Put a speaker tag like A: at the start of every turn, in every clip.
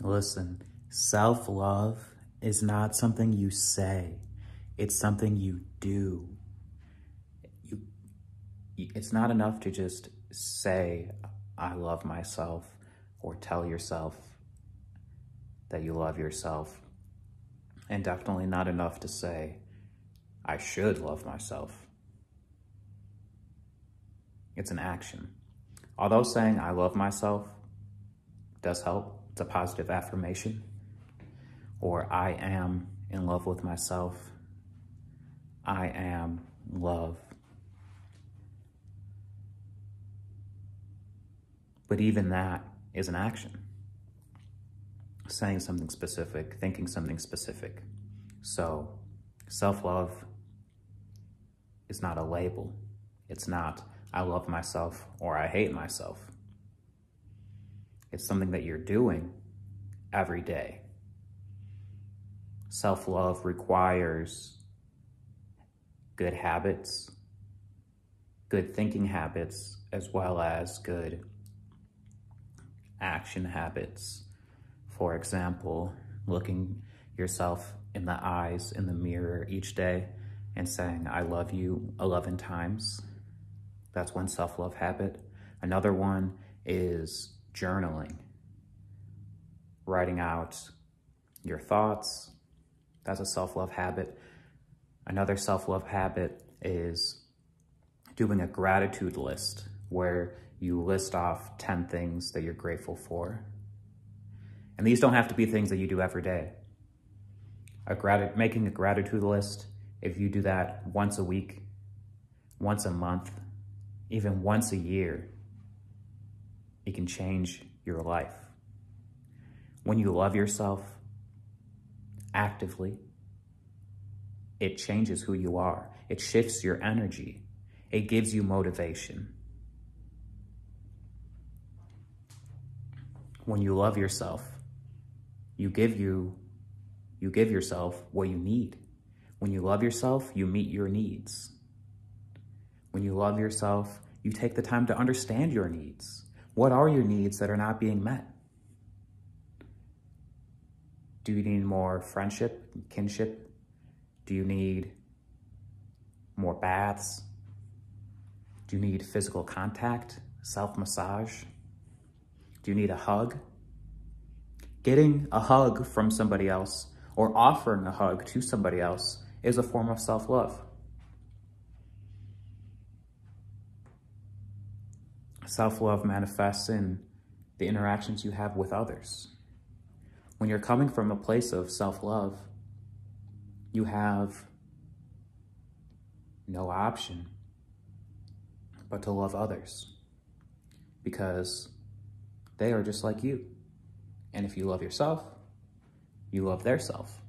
A: Listen, self-love is not something you say. It's something you do. It's not enough to just say, I love myself, or tell yourself that you love yourself. And definitely not enough to say, I should love myself. It's an action. Although saying I love myself does help, it's a positive affirmation, or I am in love with myself. I am love. But even that is an action. Saying something specific, thinking something specific. So self-love is not a label. It's not, I love myself or I hate myself. It's something that you're doing every day. Self-love requires good habits, good thinking habits, as well as good action habits. For example, looking yourself in the eyes in the mirror each day and saying, I love you 11 times. That's one self-love habit. Another one is journaling, writing out your thoughts. That's a self-love habit. Another self-love habit is doing a gratitude list where you list off 10 things that you're grateful for. And these don't have to be things that you do every day. Making a gratitude list, if you do that once a week, once a month, even once a year, it can change your life. When you love yourself actively, it changes who you are. It shifts your energy. It gives you motivation. When you love yourself, you give yourself what you need. When you love yourself, you meet your needs. When you love yourself, you take the time to understand your needs. What are your needs that are not being met? Do you need more friendship, kinship? Do you need more baths? Do you need physical contact, self-massage? Do you need a hug? Getting a hug from somebody else or offering a hug to somebody else is a form of self-love. Self-love manifests in the interactions you have with others. When you're coming from a place of self-love, you have no option but to love others because they are just like you. And if you love yourself, you love their self.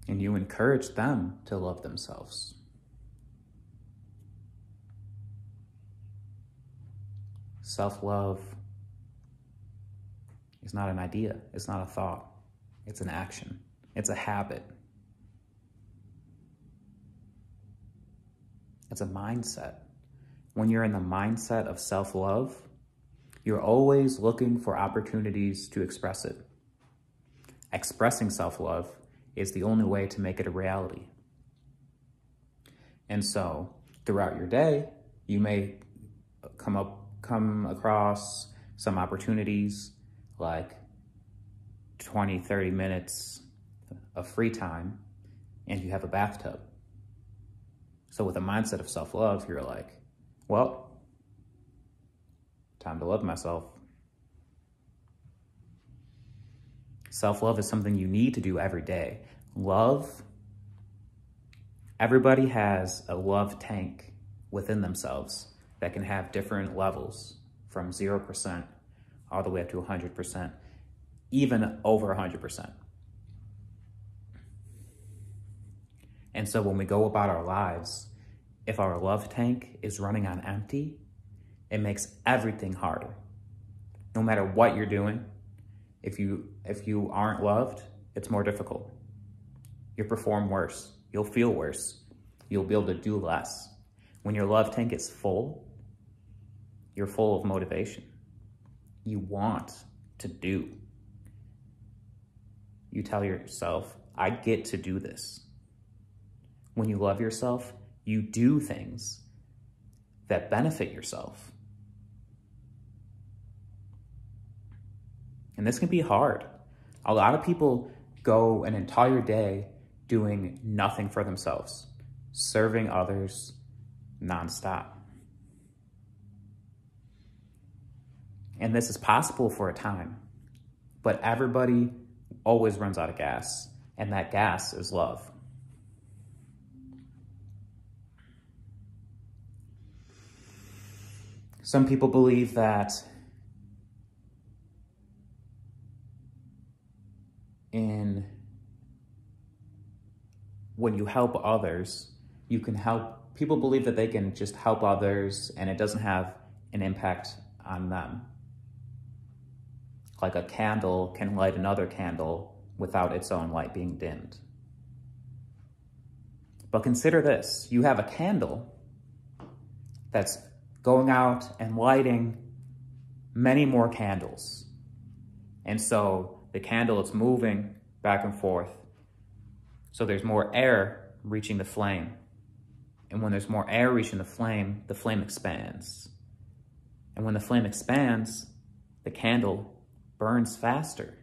A: And you encourage them to love themselves. Self-love is not an idea. It's not a thought. It's an action. It's a habit. It's a mindset. When you're in the mindset of self-love, you're always looking for opportunities to express it. Expressing self-love is the only way to make it a reality. And so, throughout your day, you may come across some opportunities like 20, 30 minutes of free time, and you have a bathtub. So with a mindset of self-love, you're like, well, time to love myself. Self-love is something you need to do every day. Love, everybody has a love tank within themselves that can have different levels from 0% all the way up to 100%, even over 100%. And so when we go about our lives, if our love tank is running on empty, it makes everything harder. No matter what you're doing, if you aren't loved, it's more difficult. You'll perform worse. You'll feel worse. You'll be able to do less. When your love tank is full, you're full of motivation. you want to do. You tell yourself, I get to do this. When you love yourself, you do things that benefit yourself. And this can be hard. A lot of people go an entire day doing nothing for themselves, serving others nonstop. And this is possible for a time, but everybody always runs out of gas, and that gas is love. Some people believe that when you help others, you can help, people believe that they can just help others and it doesn't have an impact on them. Like a candle can light another candle without its own light being dimmed. But consider this, you have a candle that's going out and lighting many more candles. And so the candle is moving back and forth. So there's more air reaching the flame. And when there's more air reaching the flame expands. And when the flame expands, the candle burns faster.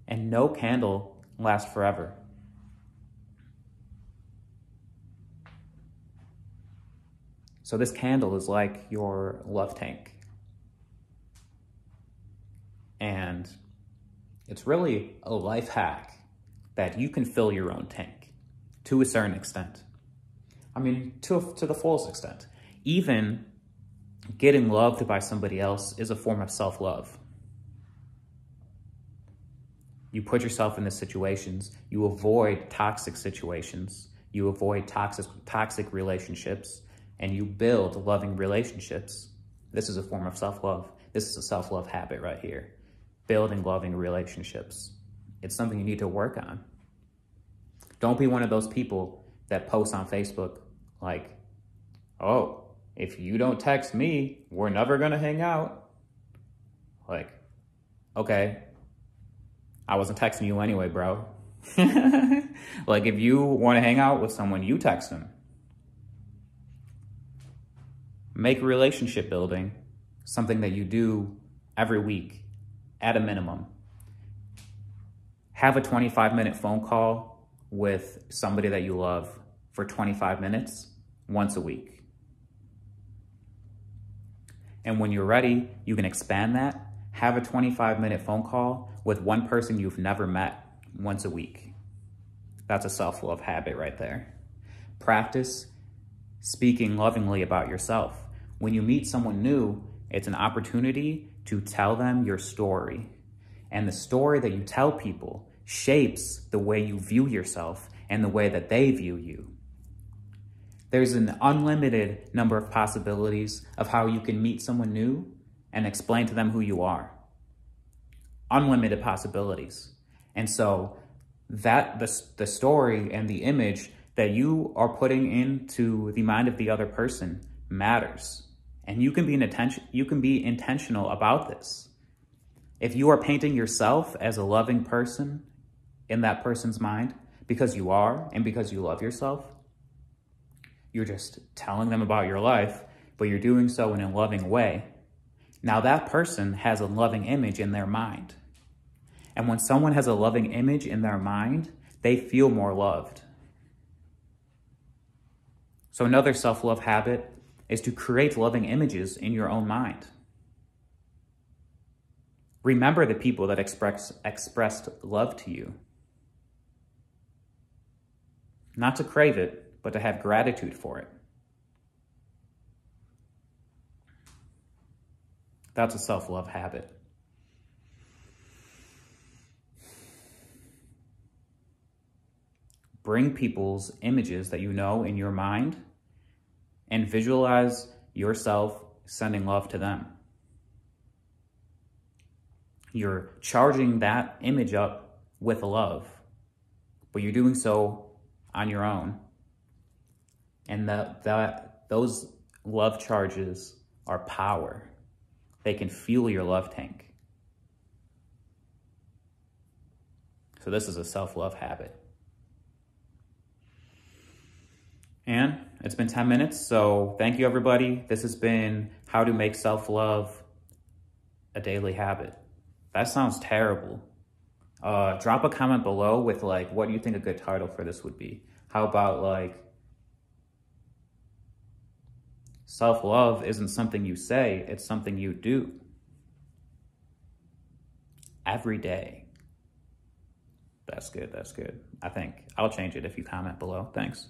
A: And no candle lasts forever. So this candle is like your love tank. And it's really a life hack that you can fill your own tank to a certain extent. I mean, to the fullest extent. Even getting loved by somebody else is a form of self-love. You put yourself in the situations, you avoid toxic situations, you avoid toxic relationships, and you build loving relationships. This is a form of self-love. This is a self-love habit right here. Building loving relationships. It's something you need to work on. Don't be one of those people that post on Facebook like, oh, if you don't text me, we're never gonna hang out. Like, okay, I wasn't texting you anyway, bro. Like, if you wanna hang out with someone, you text them. Make relationship building something that you do every week at a minimum. Have a 25-minute phone call with somebody that you love for 25 minutes once a week. And when you're ready, you can expand that. Have a 25-minute phone call with one person you've never met once a week. That's a self-love habit right there. Practice speaking lovingly about yourself. When you meet someone new, it's an opportunity to tell them your story. And the story that you tell people shapes the way you view yourself and the way that they view you. There's an unlimited number of possibilities of how you can meet someone new and explain to them who you are. Unlimited possibilities. And so that the story and the image that you are putting into the mind of the other person matters. And you can be intentional about this. If you are painting yourself as a loving person in that person's mind, because you are and because you love yourself, you're just telling them about your life, but you're doing so in a loving way. Now that person has a loving image in their mind. And when someone has a loving image in their mind, they feel more loved. So another self-love habit is to create loving images in your own mind. Remember the people that expressed love to you. Not to crave it, but to have gratitude for it. That's a self-love habit. Bring people's images that you know in your mind and visualize yourself sending love to them. You're charging that image up with love, but you're doing so on your own. And those love charges are power. They can fuel your love tank. So this is a self-love habit. And it's been 10 minutes, so thank you, everybody. This has been how to make self-love a daily habit. That sounds terrible. Drop a comment below with like, what do you think a good title for this would be? How about like, self-love isn't something you say, it's something you do. Every day. That's good, that's good. I think I'll change it if you comment below. Thanks.